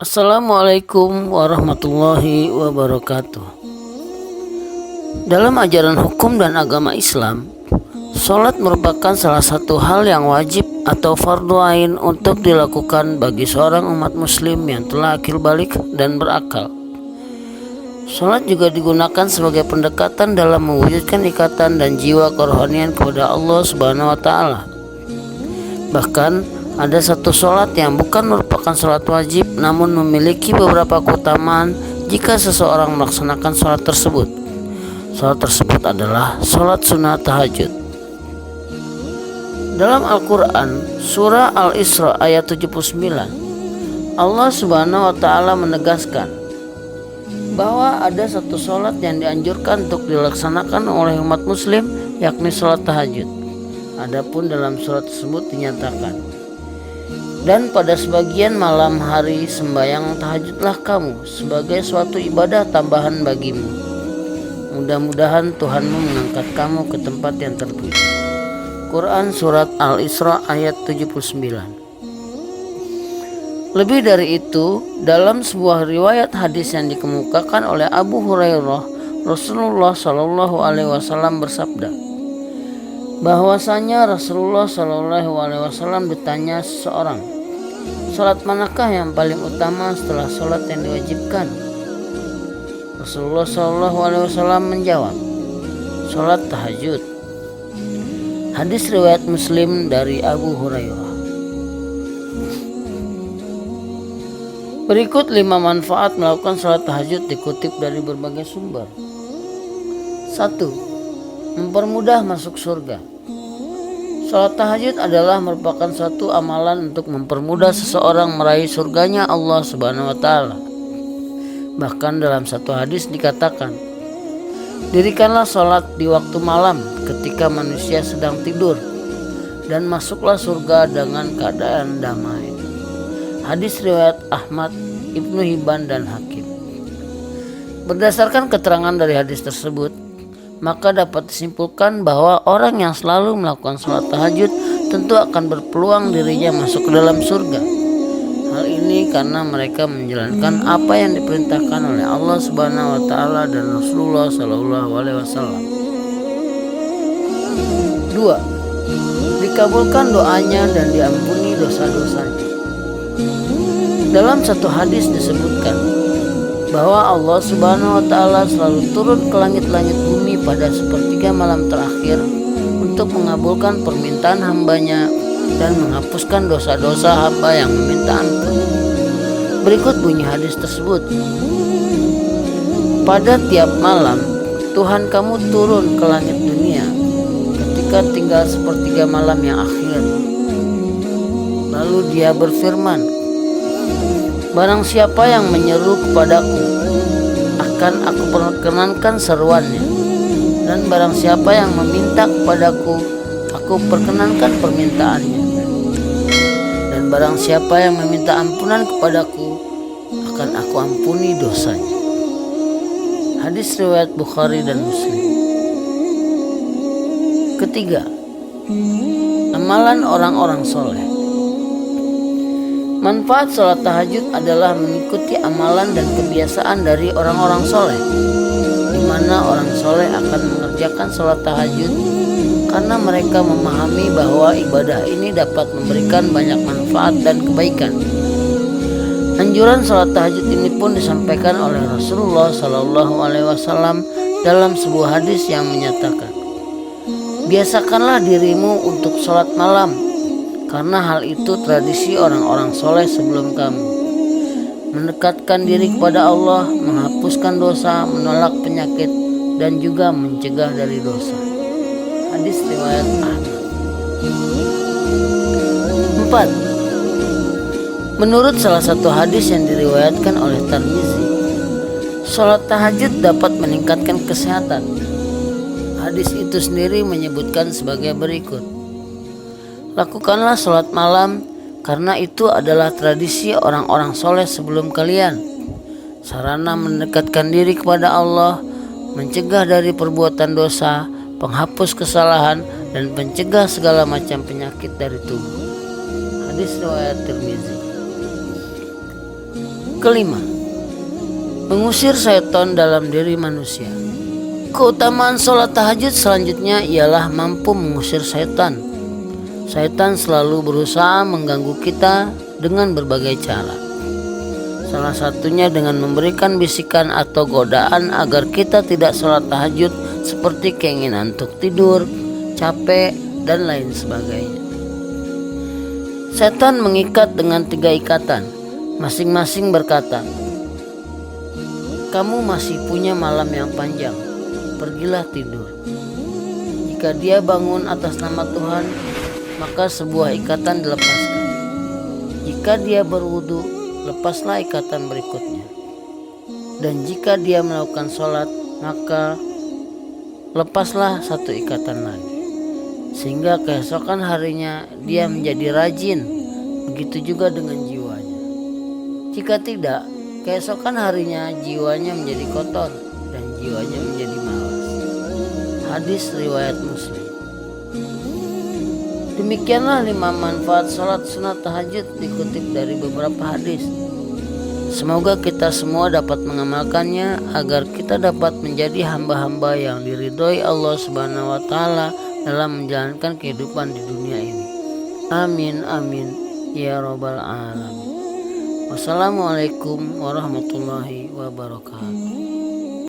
Assalamualaikum warahmatullahi wabarakatuh. Dalam ajaran hukum dan agama Islam, sholat merupakan salah satu hal yang wajib atau fardu ain untuk dilakukan bagi seorang umat muslim yang telah akil balik dan berakal. Sholat juga digunakan sebagai pendekatan dalam mewujudkan ikatan dan jiwa kerohanian kepada Allah Subhanahu wa Ta'ala. Bahkan ada satu sholat yang bukan merupakan sholat wajib namun memiliki beberapa keutamaan jika seseorang melaksanakan sholat tersebut. Sholat tersebut adalah sholat sunnah tahajud. Dalam Al-Quran, surah Al-Isra ayat 79, Allah Subhanahu wa Ta'ala menegaskan bahwa ada satu sholat yang dianjurkan untuk dilaksanakan oleh umat muslim, yakni sholat tahajud. Adapun dalam surat tersebut dinyatakan, dan pada sebagian malam hari sembahyang tahajudlah kamu sebagai suatu ibadah tambahan bagimu. Mudah-mudahan Tuhanmu mengangkat kamu ke tempat yang terpuji. Quran surat Al-Isra ayat 79. Lebih dari itu, dalam sebuah riwayat hadis yang dikemukakan oleh Abu Hurairah, Rasulullah Shallallahu Alaihi Wasallam bersabda, bahwasanya Rasulullah Shallallahu Alaihi Wasallam ditanya seseorang, sholat manakah yang paling utama setelah sholat yang diwajibkan? Rasulullah Shallallahu Alaihi Wasallam menjawab, sholat tahajud. Hadis riwayat Muslim dari Abu Hurairah. Berikut 5 manfaat melakukan sholat tahajud dikutip dari berbagai sumber. 1. Mempermudah masuk surga. Sholat tahajud adalah merupakan suatu amalan untuk mempermudah seseorang meraih surganya Allah Subhanahu wa Ta'ala. Bahkan dalam satu hadis dikatakan, dirikanlah sholat di waktu malam ketika manusia sedang tidur, dan masuklah surga dengan keadaan damai. Hadis riwayat Ahmad, Ibnu Hibban dan Hakim. Berdasarkan keterangan dari hadis tersebut, maka dapat disimpulkan bahwa orang yang selalu melakukan sholat tahajud tentu akan berpeluang dirinya masuk ke dalam surga. Hal ini karena mereka menjalankan apa yang diperintahkan oleh Allah Subhanahu wa Ta'ala dan Rasulullah Shallallahu Alaihi Wasallam. 2. Dikabulkan doanya dan diampuni dosa-dosanya. Dalam satu hadis disebutkan bahwa Allah Subhanahu wa Ta'ala selalu turun ke langit-langit bumi pada sepertiga malam terakhir untuk mengabulkan permintaan hambanya dan menghapuskan dosa-dosa hamba yang meminta ampun. Berikut bunyi hadis tersebut. Pada tiap malam Tuhan kamu turun ke langit dunia ketika tinggal sepertiga malam yang akhir. Lalu dia berfirman, barang siapa yang menyeru kepadaku, akan aku perkenankan seruannya. Dan barang siapa yang meminta kepadaku, aku perkenankan permintaannya. Dan barang siapa yang meminta ampunan kepadaku, akan aku ampuni dosanya. Hadis riwayat Bukhari dan Muslim. Ketiga, amalan orang-orang soleh. Manfaat sholat tahajud adalah mengikuti amalan dan kebiasaan dari orang-orang soleh, di mana orang soleh akan mengerjakan sholat tahajud karena mereka memahami bahwa ibadah ini dapat memberikan banyak manfaat dan kebaikan. Anjuran sholat tahajud ini pun disampaikan oleh Rasulullah Shallallahu Alaihi Wasallam dalam sebuah hadis yang menyatakan, biasakanlah dirimu untuk sholat malam, karena hal itu tradisi orang-orang soleh sebelum kamu. Mendekatkan diri kepada Allah, menghapuskan dosa, menolak penyakit, dan juga mencegah dari dosa. Hadis riwayat Ahmad. 4. Menurut salah satu hadis yang diriwayatkan oleh Tirmizi, sholat tahajud dapat meningkatkan kesehatan. Hadis itu sendiri menyebutkan sebagai berikut. Lakukanlah sholat malam karena itu adalah tradisi orang-orang soleh sebelum kalian. Sarana mendekatkan diri kepada Allah, mencegah dari perbuatan dosa, penghapus kesalahan, dan pencegah segala macam penyakit dari tubuh. Hadis riwayat Tirmizi. Kelima, mengusir syaitan dalam diri manusia. Keutamaan sholat tahajud selanjutnya ialah mampu mengusir syaitan. Syaitan selalu berusaha mengganggu kita dengan berbagai cara. Salah satunya dengan memberikan bisikan atau godaan agar kita tidak sholat tahajud, seperti keinginan untuk tidur, capek, dan lain sebagainya. Setan mengikat dengan 3 ikatan, masing-masing berkata, "Kamu masih punya malam yang panjang, pergilah tidur." Jika dia bangun atas nama Tuhan, maka sebuah ikatan dilepaskan. Jika dia berwudu, lepaslah ikatan berikutnya. Dan jika dia melakukan sholat, maka lepaslah 1 ikatan lagi. Sehingga keesokan harinya dia menjadi rajin. Begitu juga dengan jiwanya. Jika tidak, keesokan harinya jiwanya menjadi kotor dan jiwanya menjadi malas. Hadis riwayat Muslim. Demikianlah 5 manfaat sholat sunat tahajud dikutip dari beberapa hadis. Semoga kita semua dapat mengamalkannya agar kita dapat menjadi hamba-hamba yang diridhoi Allah Subhanahu wa taala dalam menjalankan kehidupan di dunia ini. Amin amin ya rabbal alamin. Wassalamualaikum warahmatullahi wabarakatuh.